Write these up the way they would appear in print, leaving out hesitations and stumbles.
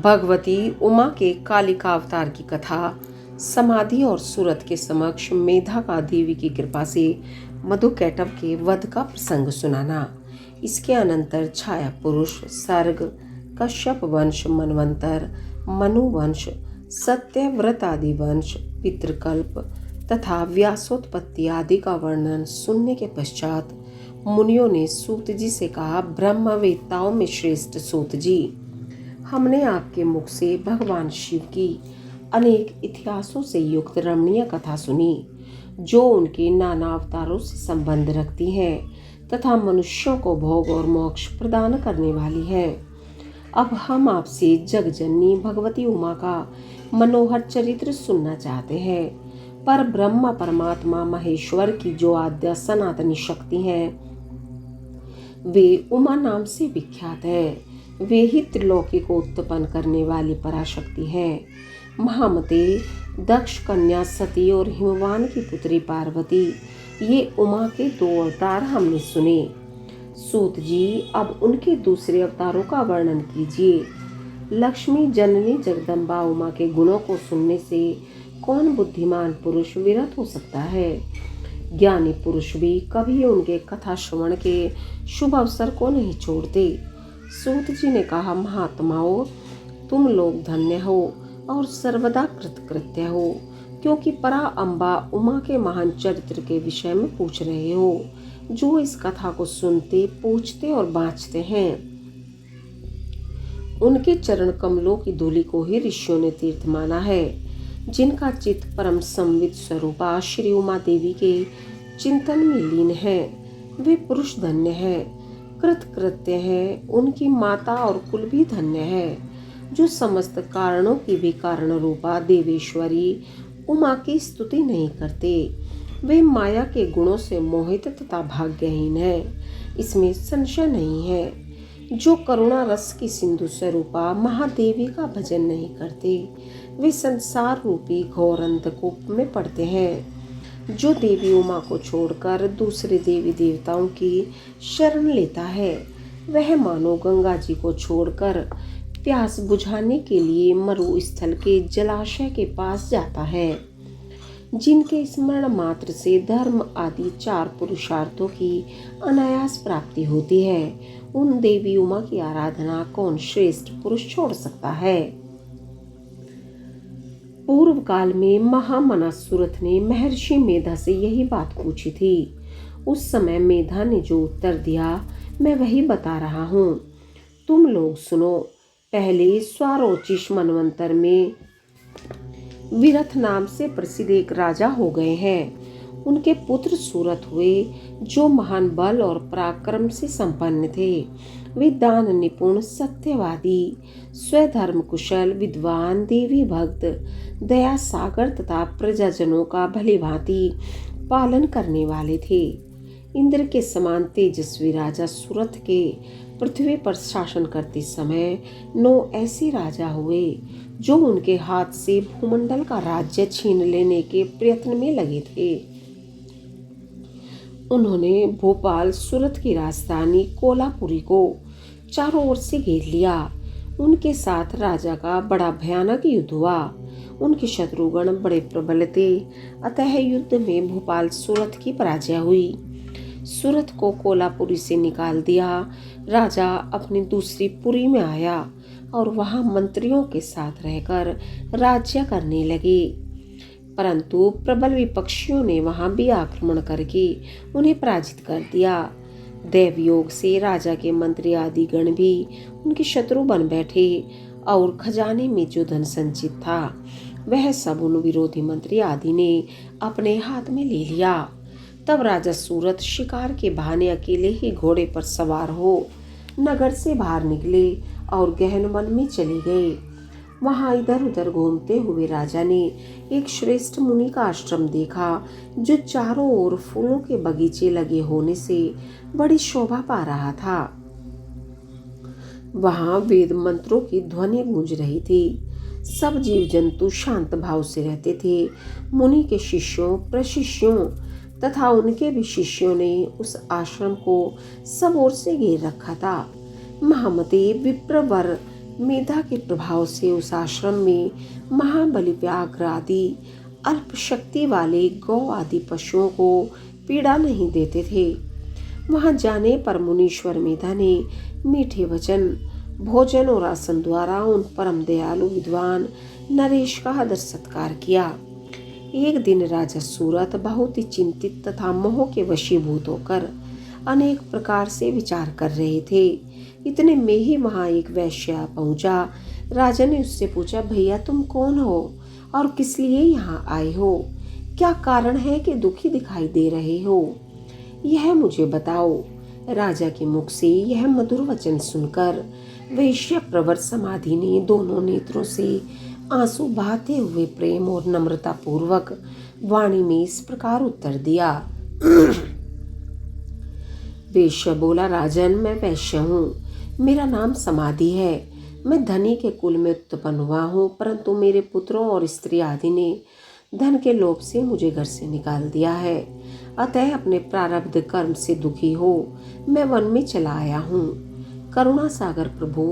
भगवती उमा के कालिका अवतार की कथा, समाधि और सूरत के समक्ष मेधा का देवी की कृपा से मधुकैटभ के वध का प्रसंग सुनाना। इसके अनंतर छाया पुरुष, सर्ग, कश्यप वंश, मनवंतर, मनु वंश, सत्यव्रत आदि वंश, पितृकल्प तथा व्यासोत्पत्ति आदि का वर्णन सुनने के पश्चात मुनियों ने सूत जी से कहा, ब्रह्मवेत्ताओं में श्रेष्ठ सूत जी, हमने आपके मुख से भगवान शिव की अनेक इतिहासों से युक्त रमणीय कथा सुनी, जो उनके नाना अवतारों से संबंध रखती है तथा मनुष्यों को भोग और मोक्ष प्रदान करने वाली है। अब हम आपसे जगजननी भगवती उमा का मनोहर चरित्र सुनना चाहते हैं। पर ब्रह्म परमात्मा महेश्वर की जो आद्या सनातनी शक्ति है, वे उमा नाम से विख्यात है। वे ही त्रिलोकी को उत्पन्न करने वाली पराशक्ति है। महामते, दक्ष कन्या सती और हिमवान की पुत्री पार्वती, ये उमा के 2 अवतार हमने सुने। सूत जी, अब उनके दूसरे अवतारों का वर्णन कीजिए। लक्ष्मी जननी जगदम्बा उमा के गुणों को सुनने से कौन बुद्धिमान पुरुष विरत हो सकता है? ज्ञानी पुरुष भी कभी उनके कथा श्रवण के शुभ अवसर को नहीं छोड़ते। सूत जी ने कहा, महात्माओं, तुम लोग धन्य हो और सर्वदा कृतकृत्य हो, क्योंकि परा अम्बा उमा के महान चरित्र के विषय में पूछ रहे हो, जो इस कथा को सुनते, पूछते और बाँचते हैं। उनके चरण कमलों की धूलि को ही ऋषियों ने तीर्थ माना है। जिनका चित्त परम संवित स्वरूपा श्री उमा देवी के चिंतन में लीन है, वे पुरुष धन्य है, कृतकृत्य है। उनकी माता और कुल भी धन्य है, जो समस्त कारणों की भी कारण रूपा देवेश्वरी उमा की स्तुति नहीं करते। वे माया के गुणों से मोहित तथा भाग्यहीन है, इसमें संशय नहीं है। जो करुणा रस की सिंधु स्वरूपा महादेवी का भजन नहीं करते, वे संसार रूपी घोर अंधकूप में पड़ते हैं। जो देवी उमा को छोड़कर दूसरे देवी देवताओं की शरण लेता है, वह मानो गंगा जी को छोड़कर प्यास बुझाने के लिए मरुस्थल के जलाशय के पास जाता है। जिनके स्मरण मात्र से धर्म आदि 4 पुरुषार्थों की अनायास प्राप्ति होती है, उन देवी उमा की आराधना कौन श्रेष्ठ पुरुष छोड़ सकता है? पूर्व काल में महामना सूरत ने महर्षि मेधा से यही बात पूछी थी। उस समय मेधा ने जो उत्तर दिया, मैं वही बता रहा हूँ। तुम लोग सुनो। पहले स्वारोचिष मनवंतर में विरथ नाम से प्रसिद्ध एक राजा हो गए हैं। उनके पुत्र सूरत हुए, जो महान बल और पराक्रम से संपन्न थे। वे दान निपुण, सत्यवादी, स्वधर्म कुशल, विद्वान, देवी भक्त, दया सागर तथा प्रजाजनों का भली भांति पालन करने वाले थे। इंद्र के समान तेजस्वी राजा सूरत के पृथ्वी पर शासन करते समय 9 ऐसे राजा हुए, जो उनके हाथ से भूमंडल का राज्य छीन लेने के प्रयत्न में लगे थे। उन्होंने भोपाल, सूरत की राजधानी कोल्हापुरी को चारों ओर से घेर लिया। उनके साथ राजा का बड़ा भयानक युद्ध हुआ। उनके शत्रुगण बड़े प्रबल थे, अतः युद्ध में भोपाल सूरत की पराजय हुई। सूरत को कोल्हापुरी से निकाल दिया। राजा अपनी दूसरी पुरी में आया और वहां मंत्रियों के साथ रहकर राज्य करने लगे। परंतु प्रबल विपक्षियों ने वहां भी आक्रमण करके उन्हें पराजित कर दिया। दैवयोग से राजा के मंत्री आदि गण भी उनके शत्रु बन बैठे और खजाने में जो धन संचित था, वह सब उन विरोधी मंत्री आदि ने अपने हाथ में ले लिया। तब राजा सूरत शिकार के बहाने अकेले ही घोड़े पर सवार हो नगर से बाहर निकले और गहन वन में चले गए। वहां इधर उधर घूमते हुए राजा ने एक श्रेष्ठ मुनि का आश्रम देखा, जो चारों ओर फूलों के बगीचे लगे होने से बड़ी शोभा पा रहा था। वहां वेद मंत्रों की ध्वनि गूंज रही थी। सब जीव जंतु शांत भाव से रहते थे। मुनि के शिष्यों, प्रशिष्यों तथा उनके भी शिष्यों ने उस आश्रम को सब ओर से घेर रखा था। महामते, विप्रवर मेधा के प्रभाव से उस आश्रम में महाबली व्याघ्र आदि अल्प शक्ति वाले गौ आदि पशुओं को पीड़ा नहीं देते थे। वहां जाने पर मुनीश्वर मेधा ने मीठे वचन, भोजन और आसन द्वारा उन परम दयालु विद्वान नरेश का आदर सत्कार किया। एक दिन राजा सूरत बहुत ही चिंतित तथा मोह के वशीभूत होकर अनेक प्रकार से विचार कर रहे थे। इतने में ही वहां एक वैश्य पहुंचा। राजा ने उससे पूछा, भैया तुम कौन हो और किस लिए यहाँ आए हो? क्या कारण है कि दुखी दिखाई दे रहे हो? यह मुझे बताओ। राजा के मुख से यह मधुर वचन सुनकर वैश्य प्रवर समाधि ने दोनों नेत्रों से आंसू बहाते हुए प्रेम और नम्रता पूर्वक वाणी में इस प्रकार उत्तर दिया। वैश्य बोला, राजन मैं वैश्य हूँ, मेरा नाम समाधि है। मैं धनी के कुल में उत्पन्न हुआ हूँ, परंतु मेरे पुत्रों और स्त्री आदि ने धन के लोभ से मुझे घर से निकाल दिया है। अतः अपने प्रारब्ध कर्म से दुखी हो मैं वन में चला आया हूँ। करुणा सागर प्रभु,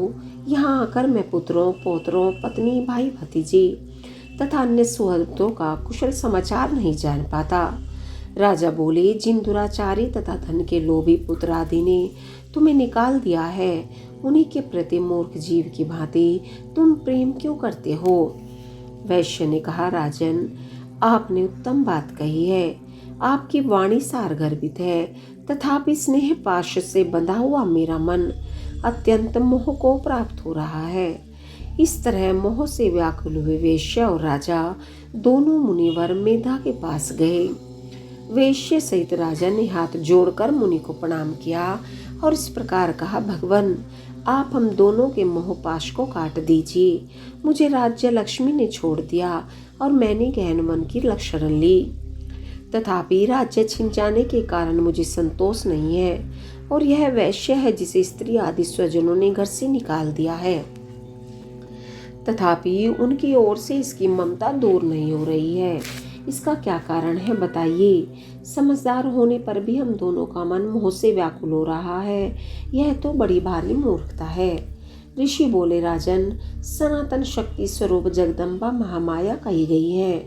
यहाँ आकर मैं पुत्रों, पौत्रों, पत्नी, भाई, भतीजे तथा अन्य सुहृदों का कुशल समाचार नहीं जान पाता। राजा बोले, जिन दुराचारी तथा धन के लोभी पुत्र आदि ने तुम्हें निकाल दिया है, उन्हीं के प्रति मूर्ख जीव की भांति तुम प्रेम क्यों करते हो? वैश्य ने कहा, राजन आपने उत्तम बात कही है। आपकी वाणी सारगर्भित है, तथापि स्नेह पाश से बंधा हुआ मेरा मन अत्यंत मोह को प्राप्त हो रहा है। इस तरह मोह से व्याकुल हुए वैश्य और राजा दोनों मुनिवर मेधा के पास गए। वैश्य सहित राजा ने हाथ जोड़कर मुनि को प्रणाम किया और इस प्रकार कहा, भगवान आप हम दोनों के मोह पाश को काट दीजिए। मुझे राज्य लक्ष्मी ने छोड़ दिया और मैंने गहन मन की शरण ली, तथापि राज्य छिन जाने के कारण मुझे संतोष नहीं है। और यह वैश्य है जिसे स्त्री आदि स्वजनों ने घर से निकाल दिया है, तथापि उनकी ओर से इसकी ममता दूर नहीं हो रही है। इसका क्या कारण है बताइए? समझदार होने पर भी हम दोनों का मन मोह से व्याकुल हो रहा है। यह तो बड़ी भारी मूर्खता है। ऋषि बोले, राजन सनातन शक्ति स्वरूप जगदम्बा महामाया कही गई है।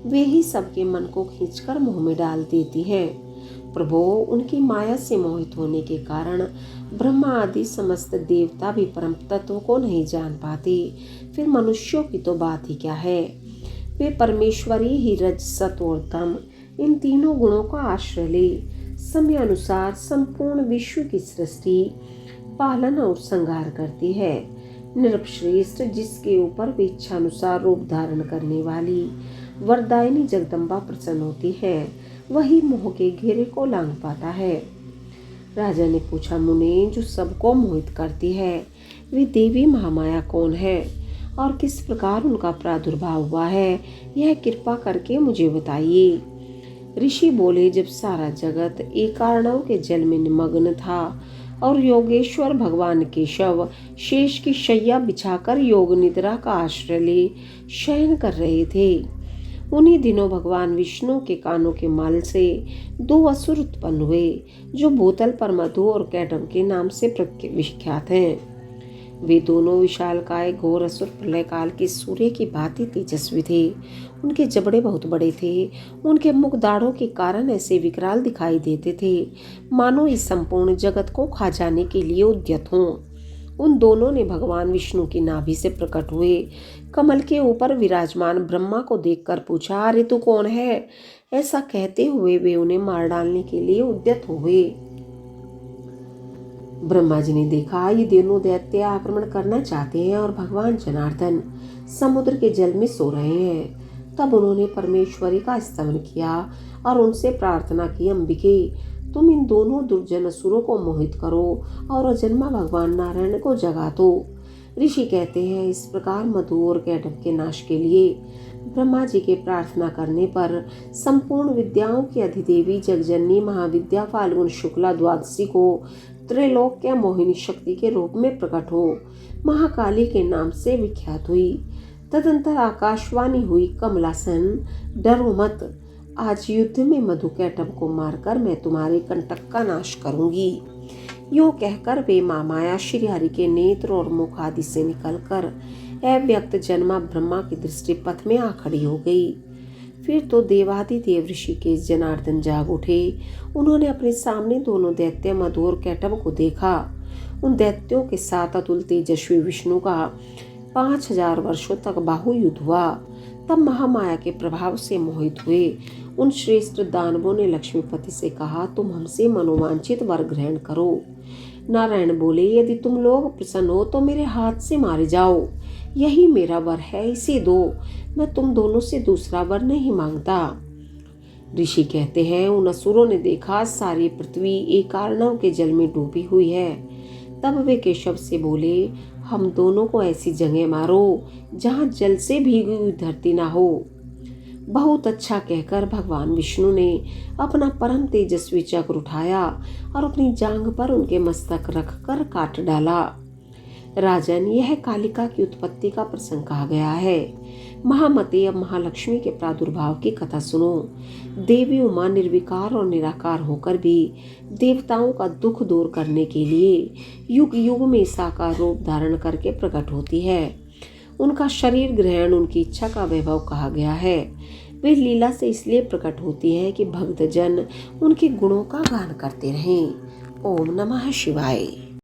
वे ही सबके मन को खींचकर मोह में डाल देती है। प्रभो, उनकी माया से मोहित होने के कारण ब्रह्मा आदि समस्त देवता भी परम तत्व को नहीं जान पाते, फिर मनुष्यों की तो बात ही क्या है। वे परमेश्वरी ही रज, सत और तम इन तीनों गुणों का आश्रय ले समय अनुसार संपूर्ण विश्व की सृष्टि, पालन और संहार करती है। निरपश्रेष्ठ जिसके ऊपर वे इच्छानुसार रूप धारण करने वाली वरदायिनी जगदम्बा प्रसन्न होती है, वही मोह के घेरे को लांघ पाता है। राजा ने पूछा, मुने जो सबको मोहित करती है, वे देवी महामाया कौन है और किस प्रकार उनका प्रादुर्भाव हुआ है, यह कृपा करके मुझे बताइए। ऋषि बोले, जब सारा जगत एकार्णव के जल में निमग्न था और योगेश्वर भगवान केशव शेष की शैया बिछाकर योग निद्रा का आश्रय ले शयन कर रहे थे, उन्हीं दिनों भगवान विष्णु के कानों के माल से दो असुर उत्पन्न हुए, जो बोतल पर मधु और कैटम के नाम से विख्यात हैं। वे दोनों विशालकाय घोर असुर प्रलय काल के सूर्य की भांति तेजस्वी थे। उनके जबड़े बहुत बड़े थे। उनके मुख दाढ़ों के कारण ऐसे विकराल दिखाई देते थे, मानो इस संपूर्ण जगत को खा जाने के लिए उद्यत हों। उन दोनों ने भगवान विष्णु की नाभि से प्रकट हुए कमल के ऊपर विराजमान ब्रह्मा को देखकर पूछा, अरे तू कौन है? ऐसा कहते हुए वे उन्हें मार डालने के लिए उद्यत हुए। ब्रह्मा जी ने देखा ये दोनों दैत्य आक्रमण करना चाहते हैं और भगवान जनार्दन समुद्र के जल में सो रहे हैं। तब उन्होंने परमेश्वरी का स्तवन किया और उनसे प्रार्थना की, अंबिके तुम इन दोनों दुर्जन असुरों को मोहित करो और अजन्मा भगवान नारायण को जगा दो। ऋषि कहते हैं, इस प्रकार मधु और कैटभ के नाश के लिए ब्रह्मा जी के प्रार्थना करने पर संपूर्ण विद्याओं की अधिदेवी जगजननी महाविद्या फाल्गुन शुक्ला द्वादशी को त्रैलोक्य मोहिनी शक्ति के रूप में प्रकट हो महाकाली के नाम से विख्यात हुई। तदंतर आकाशवाणी हुई, कमलासन डरो मत, आज युद्ध में मधु कैटभ को मारकर मैं तुम्हारे कंटक का नाश करूंगी। यूं कहकर वे महामाया श्री हरि के नेत्र और मुख आदि से निकलकर अव्यक्त जन्मा ब्रह्मा की दृष्टि पथ में आ खड़ी हो गई। फिर तो देवादिदेव ऋषिकेश जनार्दन जाग उठे। उन्होंने अपने सामने दोनों दैत्य मधु और कैटभ को देखा। उन दैत्यों के साथ अतुल तेजस्वी विष्णु का 5000 वर्षों तक बाहुयुद्ध हुआ। तब महामाया के प्रभाव से मोहित हुए उन श्रेष्ठ दानवों ने लक्ष्मीपति से कहा, तुम हमसे मनोवांछित वर ग्रहण करो। नारायण बोले, यदि तुम लोग प्रसन्न हो तो मेरे हाथ से मारे जाओ, यही मेरा वर है, इसे दो। मैं तुम दोनों से दूसरा वर नहीं मांगता। ऋषि कहते हैं, उन असुरों ने देखा सारी पृथ्वी एक अर्णव के जल में डूबी हुई है। तब वे केशव से बोले, हम दोनों को ऐसी जगह मारो जहां जल से भीगी हुई धरती ना हो। बहुत अच्छा कहकर भगवान विष्णु ने अपना परम तेजस्वी चक्र उठाया और अपनी जांघ पर उनके मस्तक रखकर काट डाला। राजन, यह कालिका की उत्पत्ति का प्रसंग कहा गया है। महामते, अब महालक्ष्मी के प्रादुर्भाव की कथा सुनो। देवी उमा निर्विकार और निराकार होकर भी देवताओं का दुख दूर करने के लिए युग युग में साकार रूप धारण करके प्रकट होती है। उनका शरीर ग्रहण उनकी इच्छा का वैभव कहा गया है। वे लीला से इसलिए प्रकट होती है कि भक्तजन उनके गुणों का गान करते रहें। ओम नमः शिवाय।